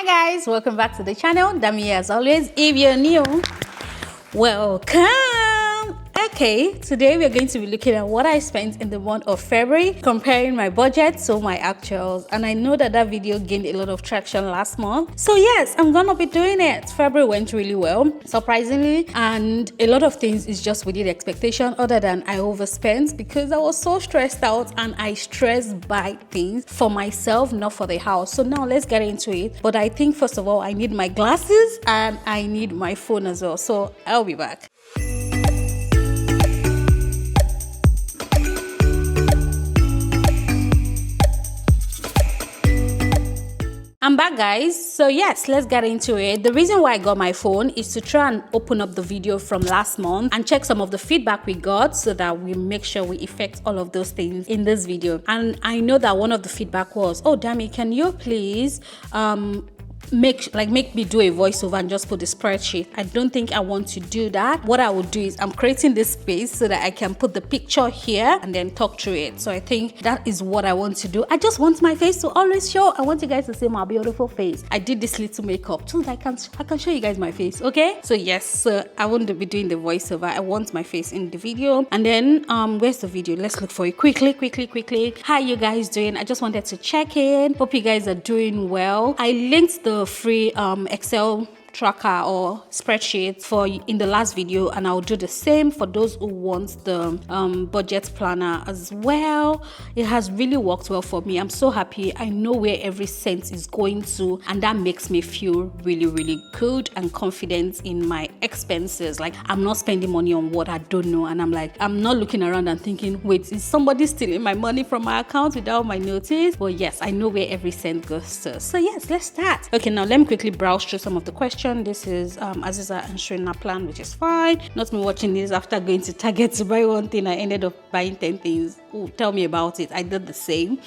Hi guys, welcome back to the channel. Dammie as always. If you're new, welcome. Okay, today we're going to be looking at what I spent in the month of February, comparing my budget to my actuals. And I know that video gained a lot of traction last month, so yes, I'm gonna be doing it. February went really well, surprisingly, and a lot of things is just within expectation, other than I overspent because I was so stressed out, and I stressed buy things for myself, not for the house. So now let's get into it. But I think first of all, I need my glasses and I need my phone as well, so I'll be back. I'm back, guys. So yes, let's get into it. The reason why I got my phone is to try and open up the video from last month and check some of the feedback we got, so that we make sure we effect all of those things in this video. And I know that one of the feedback was, oh Dammie, can you please make me do a voiceover and just put the spreadsheet? I don't think I want to do that. What I would do is I'm creating this space so that I can put the picture here and then talk through it. So I think that is what I want to do. I just want my face to always show. I want you guys to see my beautiful face. I did this little makeup so that I can show you guys my face. Okay, so yes, I won't be doing the voiceover. I want my face in the video. And then where's the video? Let's look for it quickly. How you guys doing? I just wanted to check in. Hope you guys are doing well. I linked the free Excel tracker or spreadsheet for in the last video, and I'll do the same for those who want the budget planner as well. It has really worked well for me. I'm so happy. I know where every cent is going to, and that makes me feel really good and confident in my expenses. Like, I'm not spending money on what I don't know, and I'm not looking around and thinking, wait, is somebody stealing my money from my account without my notice? But yes, I know where every cent goes to. So yes, let's start. Okay, now let me quickly browse through some of the questions. This is Aziza answering her plan, which is fine. Not me watching this after going to Target to buy one thing. I ended up buying 10 things. Ooh, tell me about it. I did the same.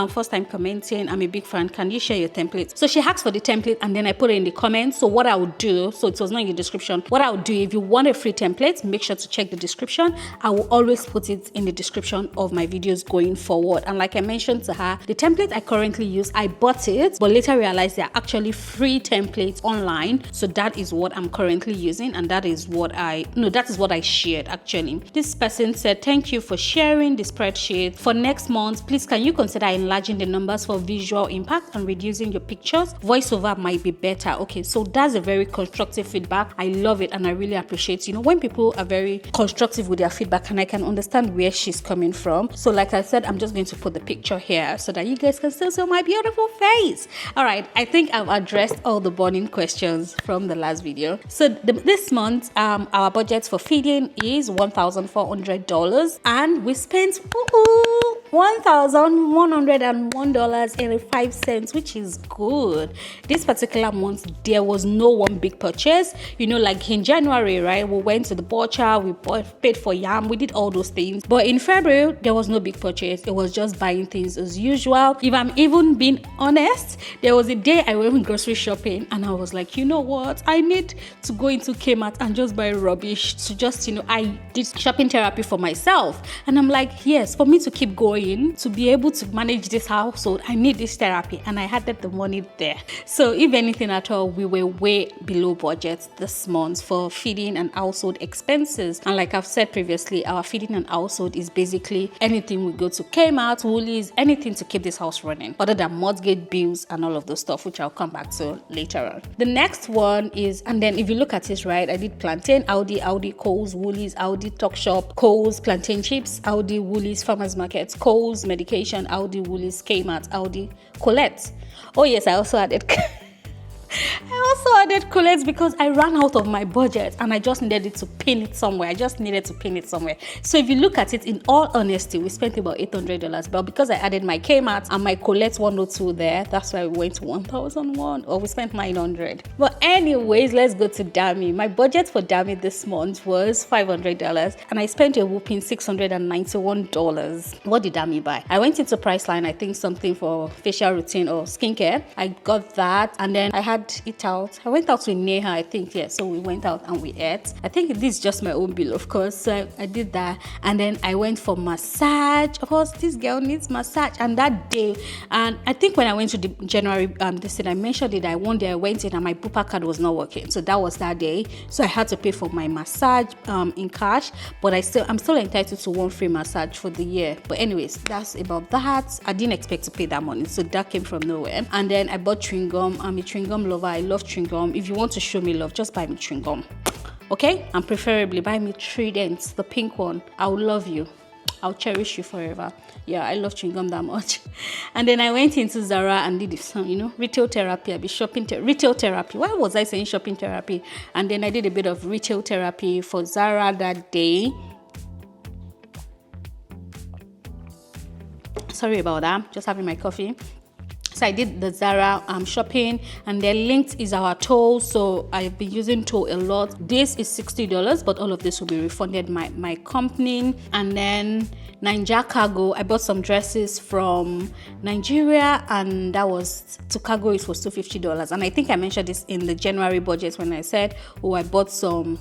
First time commenting, I'm a big fan. Can you share your template? So she asked for the template, and then I put it in the comments. So what I would do, so it was not in the description. What I would do, if you want a free template, make sure to check the description. I will always put it in the description of my videos going forward. And like I mentioned to her, the template I currently use, I bought it, but later realized they're actually free templates online. So that is what I'm currently using, and that is what I shared actually. This person said, thank you for sharing the spreadsheet. For next month, please can you consider enlarging the numbers for visual impact and reducing your pictures? Voiceover might be better. Okay, so that's a very constructive feedback. I love it, and I really appreciate, when people are very constructive with their feedback, and I can understand where she's coming from. So like I said, I'm just going to put the picture here so that you guys can still see my beautiful face. All right, I think I've addressed all the burning questions from the last video. So this month, our budget for feeding is $1,400, and we spent $1,101.85, which is good. This particular month, there was no one big purchase. Like in January, right? We went to the butcher, we paid for yam, we did all those things. But in February, there was no big purchase. It was just buying things as usual. If I'm even being honest, there was a day I went grocery shopping, and I was like, you know what? I need to go into Kmart and just buy rubbish to just, I did shopping therapy for myself. And I'm like, yes, for me to keep going, to be able to manage this household, I need this therapy, and I had the money there. So if anything at all, we were way below budget this month for feeding and household expenses. And like I've said previously, our feeding and household is basically anything we go to Kmart, Woolies, anything to keep this house running, other than mortgage bills and all of those stuff, which I'll come back to later on. The next one is, and then if you look at it, right, I did plantain, Aldi, Coles, Woolies, Aldi, Talkshop, Coles, plantain chips, Aldi, Woolies, Farmers Markets, Coles, medication, Aldi, Woolies, Kmart, Aldi, Colette. Oh yes, I also added Colette because I ran out of my budget, and I just needed to pin it somewhere. So if you look at it, in all honesty, we spent about $800, but because I added my Kmart and my Colette 102 there, that's why we went to 1,001, or we spent $900. But anyways, let's go to Dammie. My budget for Dammie this month was $500, and I spent a whooping $691. What did Dammie buy? I went into Priceline, I think something for facial routine or skincare. I got that, and then I had Eat Out, I went out with Neha, I think, yeah. So we went out and we ate. I think this is just my own bill, of course. So I did that. And then I went for massage. Of course, this girl needs massage. And that day, and I think when I went to the January, this thing, I mentioned it. One day I went in and my Bupa card was not working. So that was that day. So I had to pay for my massage in cash. But I'm still entitled to one free massage for the year. But anyways, that's about that. I didn't expect to pay that money. So that came from nowhere. And then I bought chewing gum. I'm a chewing gum lover. I love chewing gum. If you want to show me love, just buy me chewing gum. Okay? And preferably buy me Trident, the pink one. I will love you. I'll cherish you forever. Yeah, I love chewing gum that much. And then I went into Zara and did some, retail therapy. I be shopping retail therapy. Why was I saying shopping therapy? And then I did a bit of retail therapy for Zara that day. Sorry about that. Just having my coffee. So I did the Zara shopping, and then linked is our toll. So I've been using toll a lot. This is $60, but all of this will be refunded my company. And then Ninja Cargo, I bought some dresses from Nigeria, and that was to cargo. It was $250, and I think I mentioned this in the January budget when I said, oh, I bought some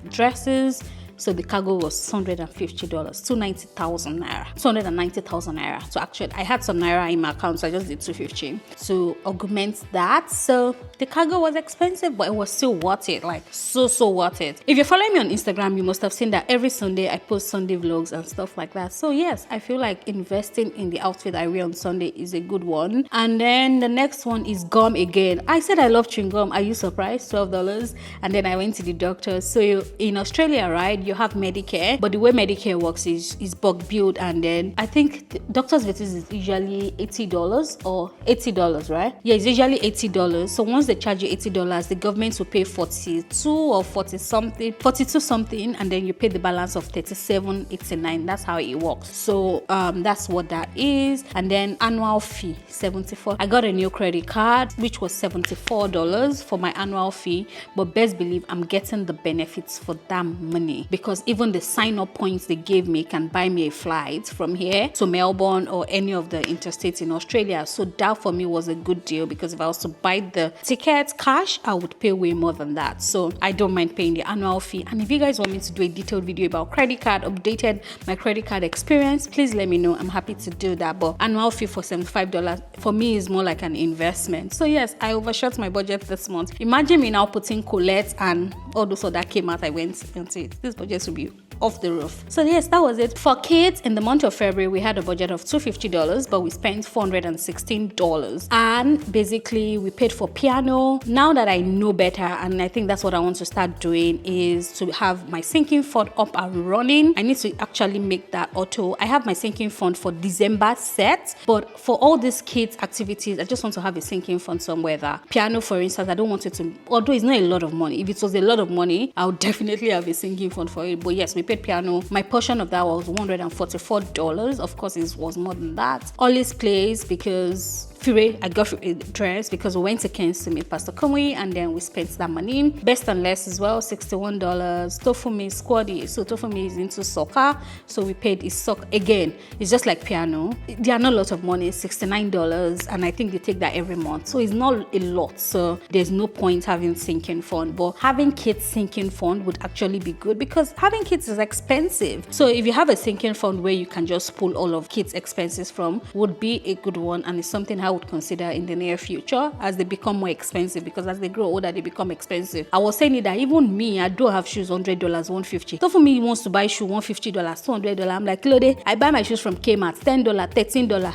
dresses. So the cargo was $150, 290,000 naira, 290,000 naira. So actually, I had some naira in my account, so I just did 250 to augment that. So the cargo was expensive, but it was still worth it, like so worth it. If you're following me on Instagram, you must have seen that every Sunday I post Sunday vlogs and stuff like that. So yes, I feel like investing in the outfit I wear on Sunday is a good one. And then the next one is gum again. I said I love chewing gum. Are you surprised? $12. And then I went to the doctor. So in Australia, right, you have Medicare, but the way Medicare works is bulk billed, and then I think the doctor's visits is usually $80 or $80, right? Yeah, it's usually $80. So once they charge you $80, the government will pay 42 or 42 something, and then you pay the balance of $37.89. That's how it works. So that's what that is. And then annual fee $74. I got a new credit card which was $74 for my annual fee, but best believe I'm getting the benefits for that money, because even the sign-up points they gave me can buy me a flight from here to Melbourne or any of the interstates in Australia. So that for me was a good deal, because if I was to buy the tickets cash, I would pay way more than that. So I don't mind paying the annual fee. And if you guys want me to do a detailed video about credit card, updated my credit card experience, please let me know. I'm happy to do that. But annual fee for $75 for me is more like an investment. So yes, I overshot my budget this month. Imagine me now putting Colette and all those that came out. I went into it. This budget will be off the roof. So yes, that was it. For kids, in the month of February, we had a budget of $250, but we spent $416. And basically, we paid for piano. Now that I know better, and I think that's what I want to start doing, is to have my sinking fund up and running. I need to actually make that auto. I have my sinking fund for December set, but for all these kids' activities, I just want to have a sinking fund somewhere there. Piano, for instance, I don't want it to, although it's not a lot of money. If it was a lot of money, I would definitely have a sinking fund for it. But yes, we paid piano. My portion of that was $144. Of course, it was more than that. Always plays, because I got a dress because we went to Kens to meet Pastor Conway, and then we spent that money. Best and less as well, $61. Tofumi squaddy. So Tofumi is into soccer, so we paid his soccer again. It's just like piano. They are not a lot of money, $69, and I think they take that every month. So it's not a lot. So there's no point having sinking fund. But having kids sinking fund would actually be good, because having kids is expensive. So if you have a sinking fund where you can just pull all of kids' expenses from, would be a good one, and it's something I would consider in the near future as they become more expensive, because as they grow older they become expensive. I was saying that even me, I do have shoes $100, $150. So for me, wants to buy shoe $150, $200. I'm like, Lode, I buy my shoes from Kmart $10, $13.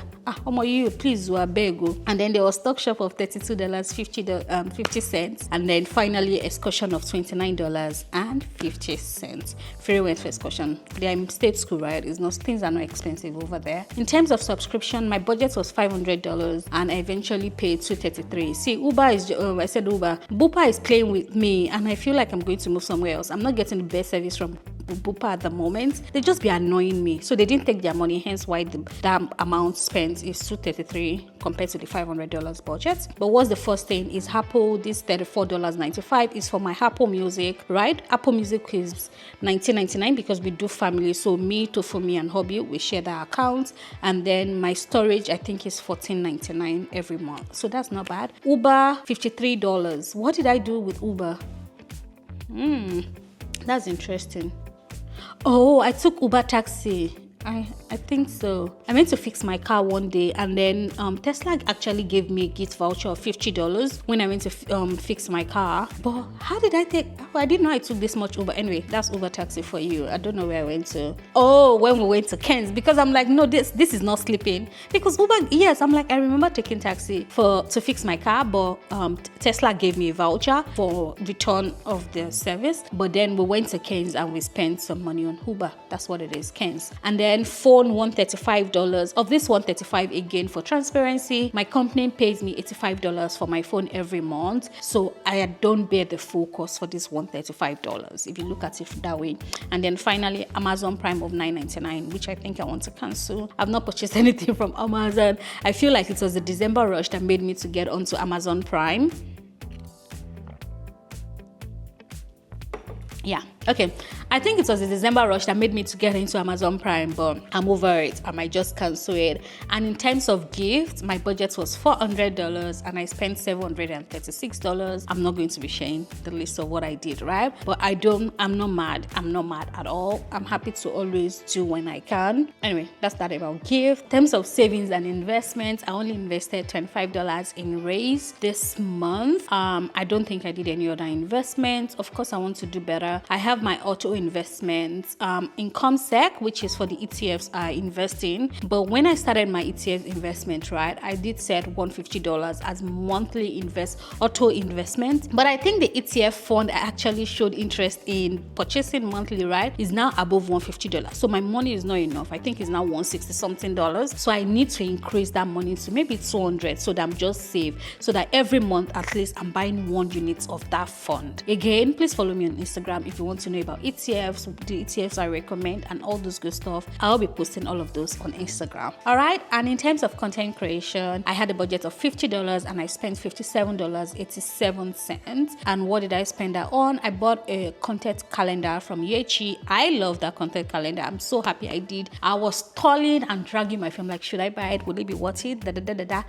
You please were beg. And then there was stock shop of $32, 50 cents, and then finally excursion of $29.50. Free went for excursion. They're in state school, right? It's not, things are not expensive over there. In terms of subscription, my budget was $500, and I eventually paid $233. See, Uber is I said Uber. Bupa is playing with me, and I feel like I'm going to move somewhere else. I'm not getting the best service from Bupa at the moment, they just be annoying me. So they didn't take their money, hence why that amount spent is $233 compared to the $500 budget. But what's the first thing is Apple. This $34.95 is for my Apple Music, right? Apple Music is $19.99 because we do family. So me, Tofumi, and Hobby, we share that account. And then my storage, I think, is $14.99 every month. So that's not bad. Uber, $53. What did I do with Uber? That's interesting. Oh, I took Uber taxi. I think so. I meant to fix my car one day, and then Tesla actually gave me a gift voucher of $50 when I went to fix my car. But how did I take? Oh, I didn't know I took this much Uber. Anyway, that's Uber taxi for you. I don't know where I went to. Oh, when we went to Ken's, because I'm like, no, this is not sleeping. Because Uber, yes, I'm like, I remember taking taxi to fix my car, but Tesla gave me a voucher for return of the service. But then we went to Ken's and we spent some money on Uber. That's what it is, Ken's. And then phone $135. Of this $135, again, for transparency, my company pays me $85 for my phone every month, so I don't bear the full cost for this $135 if you look at it that way. And then finally, Amazon Prime of $9.99, which I think I want to cancel. I've not purchased anything from Amazon. I feel like it was the December rush that made me to get onto Amazon Prime. Yeah, okay. I think it was the December rush that made me to get into Amazon Prime, but I'm over it. I might just cancel it. And in terms of gifts, my budget was $400 and I spent $736. I'm not going to be sharing the list of what I did, right? But I'm not mad. I'm not mad at all. I'm happy to always do when I can. Anyway, that's that about gift. In terms of savings and investments, I only invested $25 in Raise this month. I don't think I did any other investments. Of course, I want to do better. I have my auto investments, IncomeSec, which is for the ETFs I invest in. But when I started my ETF investment, right, I did set $150 as monthly auto investment. But I think the ETF fund I actually showed interest in purchasing monthly, right, is now above $150. So my money is not enough. I think it's now $160 something. So I need to increase that money to maybe $200 so that I'm just safe. So that every month at least I'm buying 1 unit of that fund. Again, please follow me on Instagram if you want to know about ETFs, the ETFs I recommend, and all those good stuff. I'll be posting all of those on Instagram. All right. And in terms of content creation, I had a budget of $50 and I spent $57.87. And what did I spend that on? I bought a content calendar from Yechi. I love that content calendar. I'm so happy I did. I was stalling and dragging my phone like, should I buy it? Will it be worth it?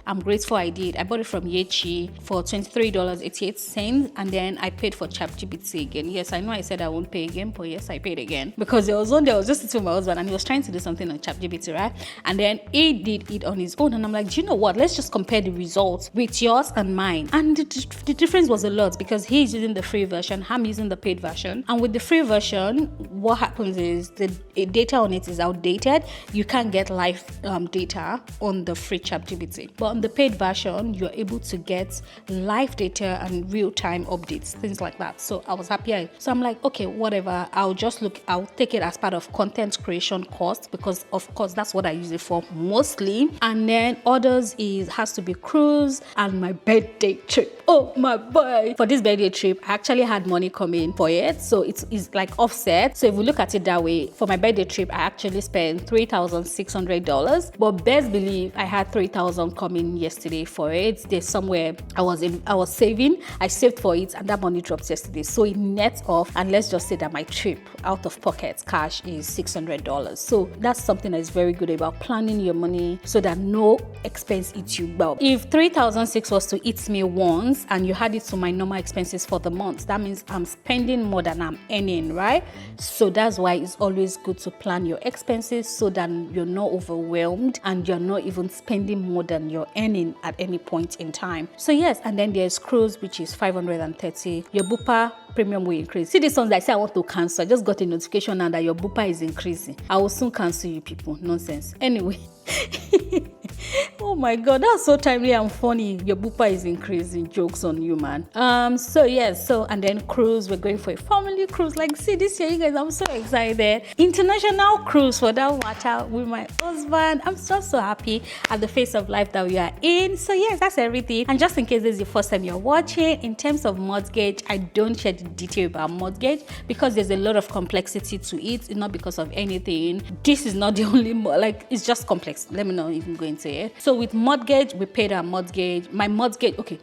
I'm grateful I did. I bought it from Yechi for $23.88, and then I paid for ChatGPT again. Yes, I know I said I won't pay again, but yes, I paid again because there was one day I was just sitting with my husband and he was trying to do something on ChatGPT, right? And then he did it on his own, and I'm like, do you know what? Let's just compare the results with yours and mine. And the difference was a lot because he's using the free version, I'm using the paid version. And with the free version, what happens is the data on it is outdated. You can't get live data on the free ChatGPT, but on the paid version, you're able to get live data and real-time updates, things like that. So I was happy. So I'm like, okay, whatever. I'll take it as part of content creation cost because of course that's what I use it for mostly. And then others has to be cruise and my birthday trip. Oh my boy. For this birthday trip, I actually had money coming for it. So it's like offset. So if we look at it that way, for my birthday trip, I actually spent $3,600. But best believe I had $3,000 coming yesterday for it. There's somewhere I was saving. I saved for it and that money dropped yesterday. So it nets off, and let's just say that my trip out of pocket cash is $600. So that's something that is very good about planning your money so that no expense eats you well. If $3,600 was to eat me once and you add it to my normal expenses for the month, that means I'm spending more than I'm earning, right? So that's why it's always good to plan your expenses so that you're not overwhelmed and you're not even spending more than you're earning at any point in time. So yes, and then there's cruise, which is $530. Your Bupa premium will increase. See these ones that I say I want to cancel. I just got a notification now that your Bupa is increasing. I will soon cancel you people. Nonsense. Anyway, Oh my god, that's so timely and funny. Your bupa is increasing. Jokes on you, man. So yes, and then cruise. We're going for a family cruise. Like, see this year, you guys, I'm so excited. International cruise for that water with my husband. I'm so happy at the phase of life that we are in. So yes, that's everything. And just in case this is the first time you're watching, in terms of mortgage, I don't share the detail about mortgage because there's a lot of complexity to it. It's not because of anything. This is not the only it's just complex. Let me not even go into it. So with mortgage, we paid our mortgage. My mortgage, okay,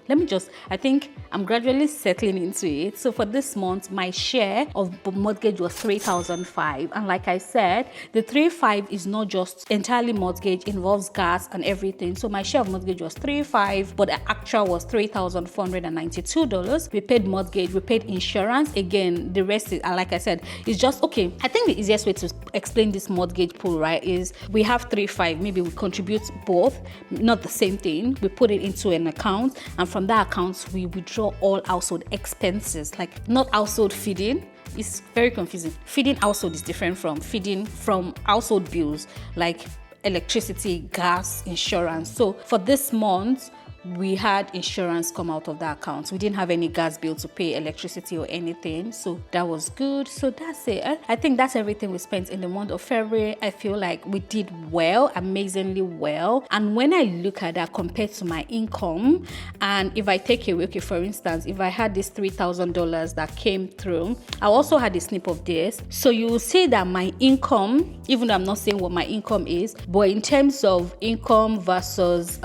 I think I'm gradually settling into it. So for this month, my share of mortgage was $3,500. And like I said, the $3,500 is not just entirely mortgage, involves gas and everything. So my share of mortgage was $3,500, but the actual was $3,492. We paid mortgage, we paid insurance. Again, the rest is, like I said, it's just, okay, I think the easiest way to explain this mortgage pool, right, is we have $3,500. Maybe we contribute both, not the same thing. We put it into an account, and from that account, we withdraw all household expenses, like not household feeding. It's very confusing. Feeding household is different from feeding from household bills like electricity, gas, insurance. So for this month, we had insurance come out of that account. We didn't have any gas bill to pay, electricity or anything, so that was good. So that's it. I think that's everything we spent in the month of February. I feel like we did well, amazingly well. And when I look at that compared to my income, and if I take away, okay, for instance, if I had this $3,000 that came through, I also had a snip of this. So you will see that my income, even though I'm not saying what my income is, but in terms of income versus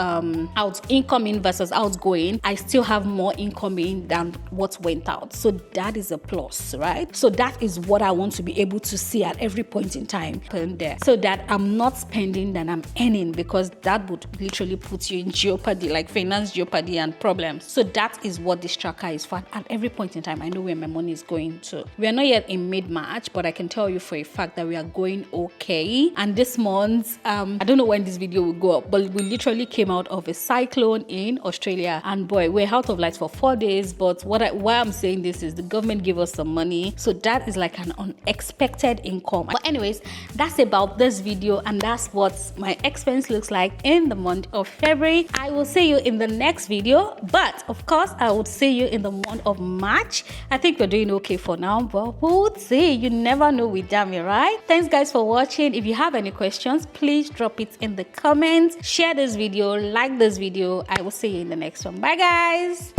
incoming versus outgoing, I still have more incoming than what went out. So that is a plus, right? So that is what I want to be able to see at every point in time there, so that I'm not spending than I'm earning, because that would literally put you in jeopardy, like finance jeopardy and problems. So that is what this tracker is for. At every point in time, I know where my money is going to. We are not yet in mid-March, but I can tell you for a fact that we are going okay. And this month, I don't know when this video will go up, but we literally came out of a cyclone in Australia, and boy, we're out of lights for 4 days. But why I'm saying this is the government gave us some money, so that is like an unexpected income. But anyways, that's about this video, and that's what my expense looks like in the month of February. I will see you in the next video, but of course I would see you in the month of March. I think we're doing okay for now, but we would see. You never know with Dammie, right? Thanks guys for watching. If you have any questions, please drop it in the comments. Share this video, like this video. I will see you in the next one. Bye guys.